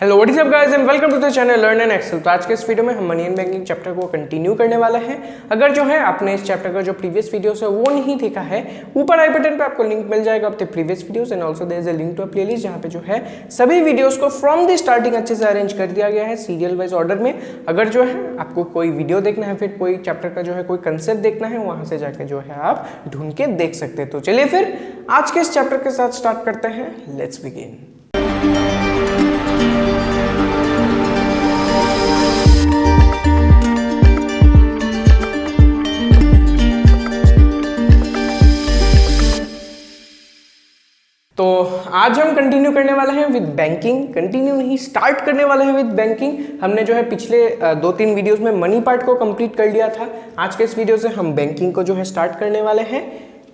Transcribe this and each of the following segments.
Hello what is up guys and welcome to the channel learn and excel. तो आज के इस video में हम मनी एंड बैंकिंग चैप्टर को कंटिन्यू करने वाले हैं। अगर जो है आपने इस चैप्टर का जो प्रीवियस वीडियोस है वो नहीं देखा है, ऊपर आई बटन पे आपको लिंक मिल जाएगा of the previous videos and also there is a link to a playlist जहां पे जो है सभी वीडियोस को फ्रॉम द स्टार्टिंग अच्छे से अरेंज कर दिया गया है सीरियल वाइज ऑर्डर में। अगर जो है आपको कोई वीडियो देखना है, फिर कोई चैप्टर का जो है कोई कंसेप्ट देखना है, वहां से जाके जो है आप ढूंढ के देख सकते हैं। तो चलिए फिर आज के इस चैप्टर के साथ स्टार्ट करते हैं। Let's begin. तो आज हम कंटिन्यू करने वाले हैं विद बैंकिंग। कंटिन्यू नहीं, स्टार्ट करने वाले हैं विद बैंकिंग। हमने जो है पिछले 2-3 वीडियोस में मनी पार्ट को कंप्लीट कर लिया था। आज के इस वीडियो से हम बैंकिंग को जो है स्टार्ट करने वाले हैं।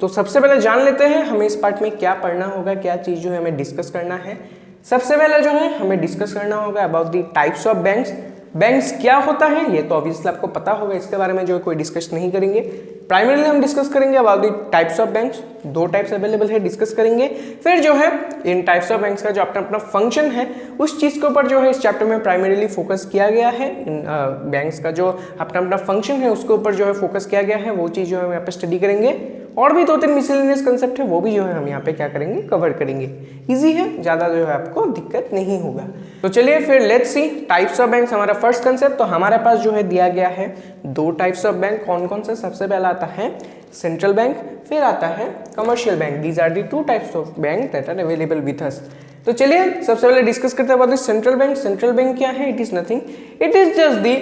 तो सबसे पहले जान लेते हैं हमें इस पार्ट में क्या पढ़ना होगा, क्या चीज़ जो है हमें डिस्कस करना है। सबसे पहले जो है हमें डिस्कस करना होगा about the types of banks. Banks क्या होता है ये तो ऑब्वियसली आपको पता होगा, इसके बारे में जो है कोई डिस्कस नहीं करेंगे। प्राइमरीली हम डिस्कस करेंगे about the types of banks. 2 types available है, डिस्कस करेंगे। फिर जो है इन टाइप्स ऑफ बैंक्स का जो अपना अपना फंक्शन है उस चीज़ के ऊपर जो है इस चैप्टर में प्राइमरीली फोकस किया गया है। इन बैंक्स का जो अपना अपना फंक्शन है उसके ऊपर जो है फोकस किया गया है, वो चीज़ जो है हम यहाँ पे स्टडी करेंगे। और भी 2-3 मिसलेनियस कंसेप्ट है वो भी जो है हम यहाँ पे क्या करेंगे, कवर करेंगे। इजी है, ज़्यादा जो है आपको दिक्कत नहीं होगा। तो चलिए फिर let's see types of banks. हमारा फर्स्ट कंसेप्ट तो हमारे पास जो है दिया गया है 2 टाइप्स ऑफ बैंक। कौन कौन से? सबसे पहला आता है सेंट्रल बैंक, फिर आता है commercial bank. These are the 2 types of bank that are available with us. तो चलिए सबसे पहले डिस्कस करते हैं about the central bank. Central bank क्या है? It is nothing, it is just the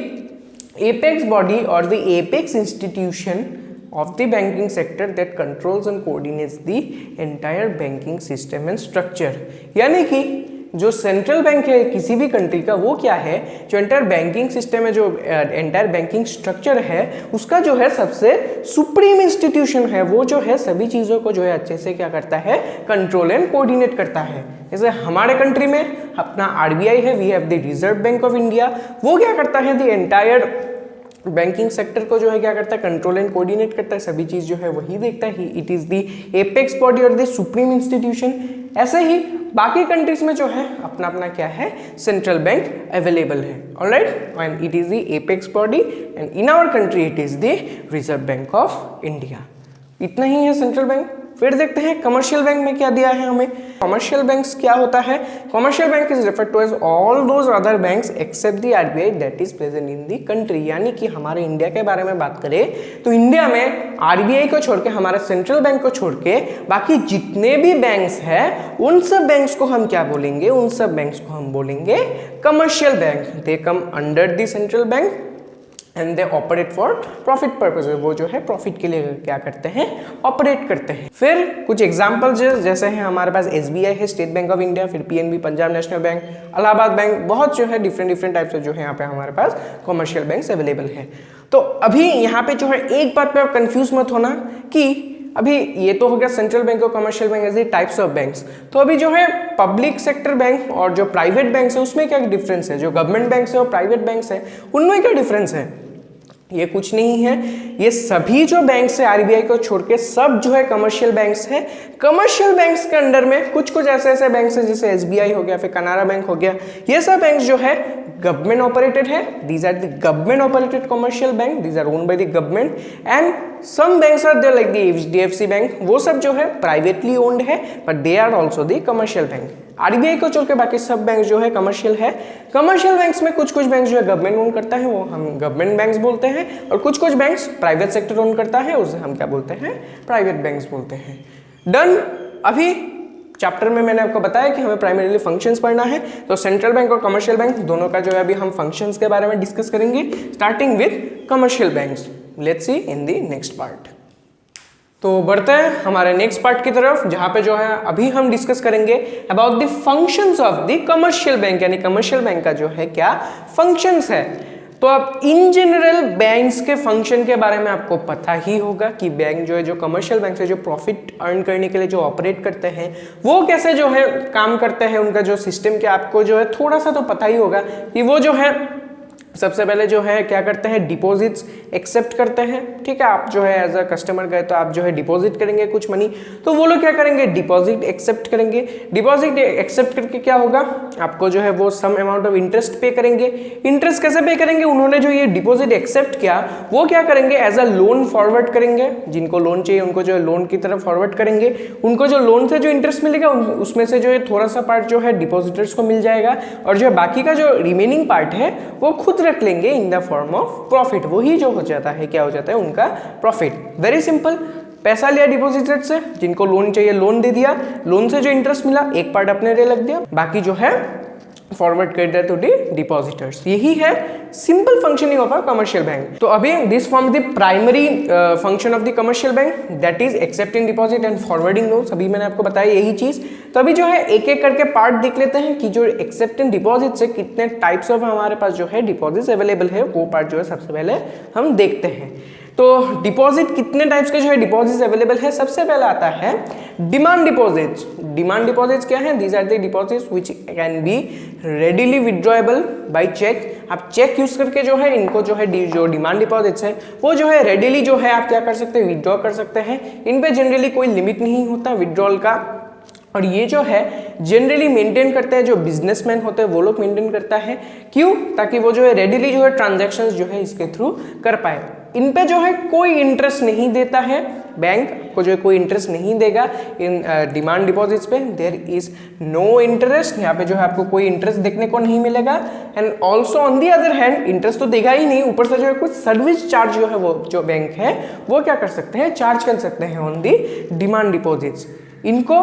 apex body और the apex institution of the banking sector that controls and coordinates the entire banking system and structure। यानी कि जो central bank है किसी भी country का, वो क्या है, जो एंटायर बैंकिंग सिस्टम है, जो एंटायर बैंकिंग स्ट्रक्चर है, उसका जो है सबसे सुप्रीम इंस्टीट्यूशन है। वो जो है सभी चीज़ों को जो है अच्छे से क्या करता है, कंट्रोल एंड कोऑर्डिनेट करता है। जैसे हमारे कंट्री में अपना आरबीआई है, we have the Reserve Bank of India. वो क्या करता है, द एंटायर बैंकिंग सेक्टर को जो है क्या करता है, कंट्रोल एंड कोऑर्डिनेट करता है। सभी चीज जो है वही देखता है। It is the apex body और द सुप्रीम इंस्टीट्यूशन। ऐसे ही बाकी कंट्रीज में जो है अपना अपना क्या है, सेंट्रल बैंक अवेलेबल है। Alright, and it is the apex body and in our country it is the Reserve Bank of India. इतना ही है सेंट्रल बैंक। फिर देखते हैं कमर्शियल बैंक में क्या दिया है हमें। कमर्शियल बैंक्स क्या होता है? Commercial bank is referred to as all those other banks except the RBI that is present in the country. यानी कि हमारे इंडिया के बारे में बात करें तो इंडिया में आरबीआई को छोड़ के, हमारे सेंट्रल बैंक को छोड़ के बाकी जितने भी बैंक्स हैं उन सब बैंक्स को हम क्या बोलेंगे, उन सब बैंक्स को हम बोलेंगे commercial bank. They come under the central bank and they operate for profit purposes. वो जो है प्रॉफिट के लिए क्या करते हैं, ऑपरेट करते हैं। फिर कुछ एग्जांपल्स जैसे हैं हमारे पास एसबीआई है, स्टेट बैंक ऑफ इंडिया, फिर PNB Punjab national bank, Allahabad bank, बहुत जो है डिफरेंट टाइप्स जो है यहाँ पे हमारे पास कमर्शियल बैंक्स अवेलेबल है। तो अभी यहाँ पे जो है एक बात पे आप कंफ्यूज मत होना कि अभी ये तो हो गया सेंट्रल बैंक और commercial bank as the types of banks. तो अभी जो है पब्लिक सेक्टर बैंक और जो प्राइवेट बैंक्स है उसमें क्या डिफरेंस है, जो गवर्नमेंट बैंक्स है और प्राइवेट बैंक्स है उनमें क्या डिफरेंस है? ये कुछ नहीं है। ये सभी जो बैंक्स है आरबीआई को छोड़ के सब जो है कमर्शियल बैंक्स है। कमर्शियल बैंक्स के अंडर में कुछ ऐसे बैंक्स हैं जैसे एसबीआई हो गया, फिर कनारा बैंक हो गया। ये सब बैंक्स जो है गवर्नमेंट ऑपरेटेड है। These are the government operated commercial bank, these are owned by the government. And some banks are there like the HDFC bank, वो सब जो है प्राइवेटली ओन्ड है but they are also the commercial bank. RBI को छोड़ के बाकी सब बैंक जो है कमर्शियल है। कमर्शियल बैंक्स में कुछ बैंक जो है गवर्नमेंट ओन करता है, वो हम गवर्नमेंट बैंक्स बोलते हैं, और कुछ बैंक्स प्राइवेट सेक्टर ओन करता है, उसे हम क्या बोलते हैं, प्राइवेट बैंक्स बोलते हैं। डन। अभी चैप्टर में मैंने आपको बताया कि हमें प्राइमरीली फंक्शंस पढ़ना है, तो सेंट्रल बैंक और कमर्शियल बैंक दोनों का जो है अभी हम फंक्शंस के बारे में डिस्कस करेंगे, starting with commercial banks. Let's see in the next part. तो बढ़ते हैं हमारे नेक्स्ट पार्ट की तरफ, जहां पे जो है अभी हम डिस्कस करेंगे about the functions of the commercial bank. यानी कमर्शियल बैंक का जो है क्या फंक्शंस है। तो अब इन जनरल बैंक्स के फंक्शन के बारे में आपको पता ही होगा कि बैंक जो है, जो कमर्शियल बैंक है, जो प्रॉफिट अर्न करने के लिए जो ऑपरेट करते हैं वो कैसे जो है काम करते हैं, उनका जो सिस्टम क्या आपको जो है थोड़ा सा तो पता ही होगा कि वो जो है सबसे पहले जो है क्या करते हैं, डिपॉजिट्स एक्सेप्ट करते हैं। ठीक है, आप जो है एज अ कस्टमर गए तो आप जो है डिपॉजिट करेंगे कुछ मनी, तो वो लोग क्या करेंगे, डिपॉजिट एक्सेप्ट करेंगे। डिपॉजिट एक्सेप्ट करके क्या होगा, आपको जो है वो सम अमाउंट ऑफ इंटरेस्ट पे करेंगे। इंटरेस्ट कैसे पे करेंगे, उन्होंने जो ये डिपॉजिट एक्सेप्ट किया वो क्या करेंगे, एज अ लोन फॉरवर्ड करेंगे। जिनको लोन चाहिए उनको जो है लोन की तरफ फॉरवर्ड करेंगे। उनको जो लोन से जो इंटरेस्ट मिलेगा उसमें से जो है थोड़ा सा पार्ट जो है डिपॉजिटर्स को मिल जाएगा, और जो है बाकी का जो रिमेनिंग पार्ट है वो खुद रख लेंगे in the form of profit. वही जो हो जाता है, क्या हो जाता है, उनका प्रॉफिट। वेरी सिंपल, पैसा लिया डिपॉजिटर से, जिनको लोन चाहिए लोन दे दिया, लोन से जो इंटरेस्ट मिला एक पार्ट अपने लिए रख दिया, बाकी जो है फॉरवर्ड कर दिया टू दी डिपॉजिटर्स। यही है simple functioning of a commercial bank. तो अभी this form the primary function of the commercial bank, that is accepting deposit and forwarding loans. अभी मैंने आपको बताया यही चीज। तो अभी जो है एक एक करके पार्ट देख लेते हैं कि जो एक्सेप्टिंग डिपॉजिट से कितने टाइप्स ऑफ हमारे पास जो है डिपॉजिट अवेलेबल है, वो पार्ट जो है सबसे पहले हम देखते हैं। तो डिपॉजिट कितने टाइप्स के जो है डिपॉजिट्स अवेलेबल है, सबसे पहले आता है डिमांड डिपॉजिट्स। डिमांड डिपॉजिट्स क्या है, these are the deposits which can be readily withdrawable by cheque. आप चेक यूज करके जो है इनको जो है जो डिमांड डिपॉजिट्स है वो जो है रेडिली जो है आप क्या कर सकते हैं, विड्रॉ कर सकते हैं। इन पे जनरली कोई लिमिट नहीं होता विड्रॉल का, और ये जो है जनरली मेंटेन करते हैं जो बिजनेसमैन होते हैं वो लोग मेंटेन करता है। क्यों, ताकि वो जो है रेडिली जो है ट्रांजैक्शंस जो है इसके थ्रू कर पाए। इन पे जो है कोई इंटरेस्ट नहीं देता है, बैंक को जो है कोई इंटरेस्ट नहीं देगा इन डिमांड डिपॉजिट्स पे। देयर इज नो इंटरेस्ट, यहाँ पे जो है आपको कोई इंटरेस्ट देखने को नहीं मिलेगा। And also on the other hand interest तो देगा ही नहीं, ऊपर से जो है कुछ सर्विस चार्ज जो है वो जो बैंक है वो क्या कर सकते हैं, चार्ज कर सकते हैं ऑन दी डिमांड डिपॉजिट्स। इनको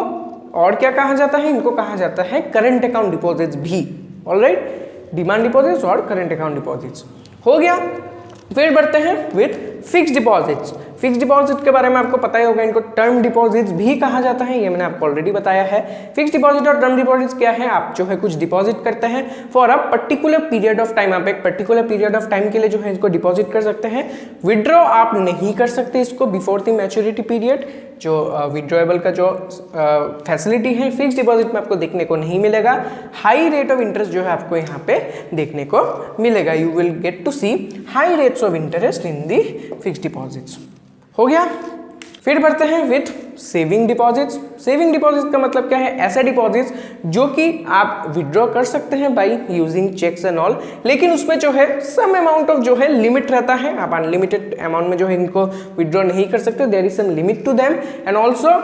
और क्या कहा जाता है, इनको कहा जाता है करंट अकाउंट डिपॉजिट्स भी। ऑलराइट, डिमांड डिपॉजिट्स और करंट अकाउंट डिपॉजिट्स हो गया। फिर बढ़ते हैं with fixed deposits. Fixed deposit के बारे में आपको पता ही होगा, इनको टर्म डिपॉजिट्स भी कहा जाता है, ये मैंने आपको ऑलरेडी बताया है। फिक्स्ड डिपॉजिट और टर्म डिपॉजिट्स क्या है, आप जो है कुछ डिपॉजिट करते हैं for a particular period of time. आप एक पर्टिकुलर पीरियड ऑफ टाइम के लिए जो है इसको डिपॉजिट कर सकते हैं। विड्रॉ आप नहीं कर सकते इसको बिफोर द मैच्योरिटी पीरियड। जो विड्रॉएबल का जो फैसिलिटी है फिक्स्ड डिपॉजिट में आपको देखने को नहीं मिलेगा। हाई रेट ऑफ इंटरेस्ट जो है आपको यहाँ पे देखने को मिलेगा। You will get to see high rates of interest in the fixed deposits. हो गया। फिर बढ़ते हैं with saving deposits. Saving deposit का मतलब क्या है, ऐसे डिपॉजिट्स जो कि आप विड्रॉ कर सकते हैं by using cheques and all, लेकिन उसमें जो है सम अमाउंट ऑफ जो है लिमिट रहता है। आप अनलिमिटेड अमाउंट में जो है इनको विड्रॉ नहीं कर सकते, there is some limit to them. And also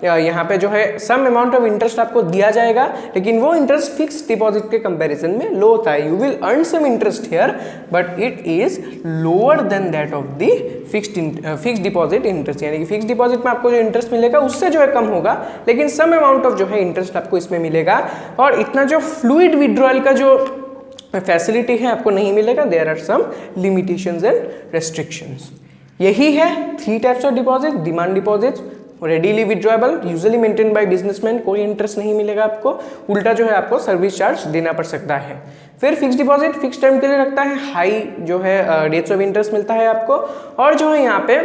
यहाँ पे जो है सम अमाउंट ऑफ इंटरेस्ट आपको दिया जाएगा, लेकिन वो इंटरेस्ट फिक्स डिपॉजिट के कंपैरिजन में लो होता है। You will earn some interest here but it is lower than that of the fixed deposit interest. यानी कि फिक्स्ड डिपॉजिट में आपको जो इंटरेस्ट मिलेगा उससे जो है कम होगा, लेकिन सम अमाउंट ऑफ जो है इंटरेस्ट आपको इसमें मिलेगा। और इतना जो फ्लूइड विड्रॉयल का जो फैसिलिटी है आपको नहीं मिलेगा। There are some limitations and restrictions. यही है 3 types of deposit. Demand deposit readily withdrawable, usually maintain by businessman, कोई इंटरेस्ट नहीं मिलेगा आपको, उल्टा जो है आपको सर्विस चार्ज देना पड़ सकता है। फिर फिक्स डिपॉजिट फिक्स टाइम के लिए रखता है, हाई जो है रेट्स ऑफ इंटरेस्ट मिलता है आपको, और जो है यहाँ पे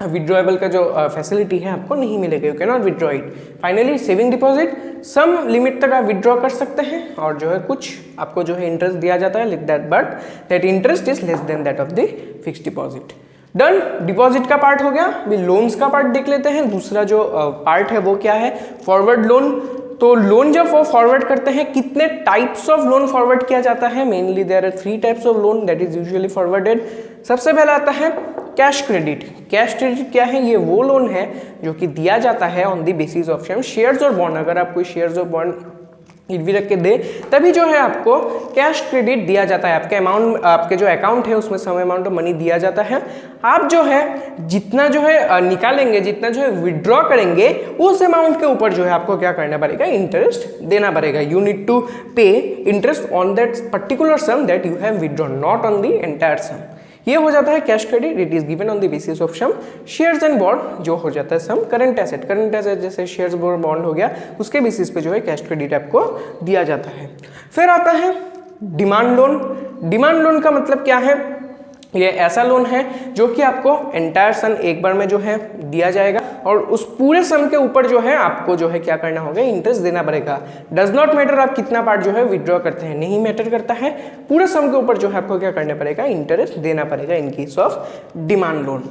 विड्रॉएबल का जो फैसिलिटी है आपको नहीं मिलेगा, you can not withdraw it. Finally saving deposit, some limit तक आप विड्रॉ कर सकते हैं और जो है कुछ आपको जो है इंटरेस्ट दिया जाता है, but that interest is less than that of the fix deposit. Done, deposit का पार्ट हो गया। अभी लोन्स का पार्ट देख लेते हैं। दूसरा जो पार्ट है वो क्या है, फॉरवर्ड लोन। तो लोन जब वो फॉरवर्ड करते हैं, कितने टाइप्स ऑफ लोन फॉरवर्ड किया जाता है, mainly there are 3 types of loan that is usually forwarded. सबसे पहला आता है कैश क्रेडिट। कैश क्रेडिट क्या है, ये वो लोन है जो कि दिया जाता है on the basis of shares और बॉन्ड। अगर आप कोई शेयर्स और बॉन्ड गिरवी रख के दे तभी जो है आपको कैश क्रेडिट दिया जाता है। आपके अमाउंट, आपके जो अकाउंट है उसमें सम अमाउंट ऑफ मनी दिया जाता है। आप जो है जितना जो है निकालेंगे, जितना जो है विड्रॉ करेंगे, उस अमाउंट के ऊपर जो है आपको क्या करना पड़ेगा, इंटरेस्ट देना पड़ेगा। You need to pay interest on that particular sum that you have withdrawn, not on the entire sum. ये हो जाता है cash credit. It is given on the basis of some shares and bond, जो हो जाता है some current asset. Current asset जैसे shares bond हो गया, उसके बेसिस पे जो है कैश क्रेडिट आपको दिया जाता है। फिर आता है डिमांड लोन। डिमांड लोन का मतलब क्या है, ये ऐसा लोन है जो कि आपको एंटायर सम एक बार में जो है दिया जाएगा और उस पूरे सम के ऊपर जो है आपको जो है क्या करना होगा, इंटरेस्ट देना पड़ेगा। डज नॉट मैटर आप कितना पार्ट जो है विड्रॉ करते हैं, नहीं मैटर करता है, पूरे सम के ऊपर जो है आपको क्या करना पड़ेगा, इंटरेस्ट देना पड़ेगा in case of demand loan.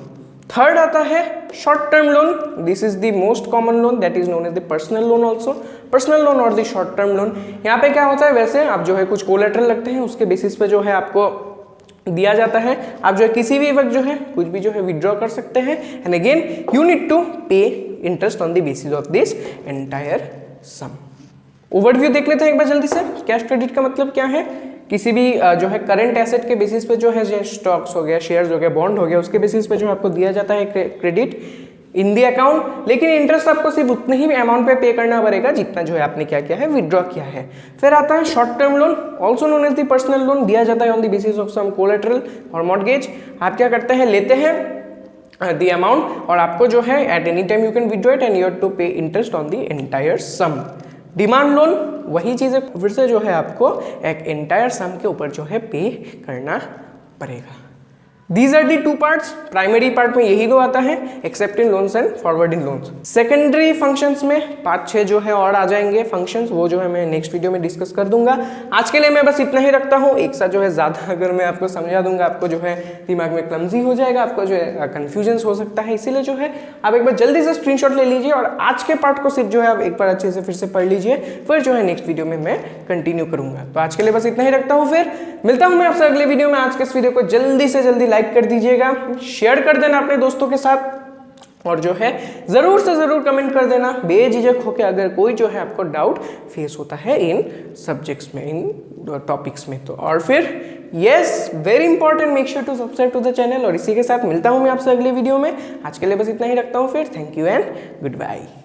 Third आता है short term loan. This is the most common loan that is known as the personal loan also. Personal loan और द शॉर्ट टर्म लोन, यहाँ पे क्या होता है, वैसे आप जो है कुछ कोलेटरल लगते हैं, उसके बेसिस पे जो है आपको दिया जाता है, आप जो है किसी भी वक्त जो है कुछ भी जो है विड्रॉ कर सकते हैं। And again you need to pay interest on the basis of this entire sum. Overview देख लेते हैं एक बार जल्दी से। कैश क्रेडिट का मतलब क्या है, किसी भी जो है करंट एसेट के बेसिस पे जो है स्टॉक्स हो गया, शेयर्स हो गया, बॉन्ड हो गया, उसके बेसिस पे जो आपको दिया जाता है क्रेडिट इन दी अकाउंट, लेकिन इंटरेस्ट आपको सिर्फ उतने ही अमाउंट पे पे करना पड़ेगा जितना जो है आपने क्या किया है, विड्रॉ किया है। फिर आता है short term loan, also known as the personal loan, दिया जाता है on the basis of some collateral और मॉर्गेज। आप क्या करते हैं, लेते हैं द अमाउंट और आपको जो है at any time you can withdraw it and you have to pay interest on the entire sum. Demand loan वही चीज़ है, फिर से जो है आपको एक एंटायर सम के ऊपर जो है पे करना पड़ेगा। These are the two parts। Primary part में यही दो आता है, accept in loans and forwarding loans. Secondary functions में 5-6 जो है और आ जाएंगे फंक्शंस, वो जो है मैं नेक्स्ट वीडियो में डिस्कस कर दूंगा। आज के लिए मैं बस इतना ही रखता हूँ। एक साथ जो है ज़्यादा अगर मैं आपको समझा दूंगा, आपको जो है दिमाग में क्लमजी हो जाएगा, आपको जो है कन्फ्यूजन हो सकता है। इसीलिए जो है आप एक बार जल्दी से स्क्रीनशॉट ले लीजिए और आज के पार्ट को सिर्फ जो है आप एक बार अच्छे से फिर से पढ़ लीजिए, फिर जो है नेक्स्ट वीडियो में मैं कंटिन्यू करूंगा। तो आज के लिए बस इतना ही रखता हूँ, फिर मिलता हूँ मैं आपसे अगले वीडियो में। आज के इस वीडियो को जल्दी से जल्दी लाइक कर दीजिएगा, शेयर कर देना अपने दोस्तों के साथ और जो है जरूर से जरूर कमेंट कर देना बेझिझक होकर अगर कोई जो है आपको डाउट फेस होता है इन सब्जेक्ट्स में, इन टॉपिक्स में। तो और फिर yes very important, make sure to subscribe to the channel. और इसी के साथ मिलता हूं मैं आपसे अगले वीडियो में। आज के लिए बस इतना ही रखता हूं, फिर thank you and good bye.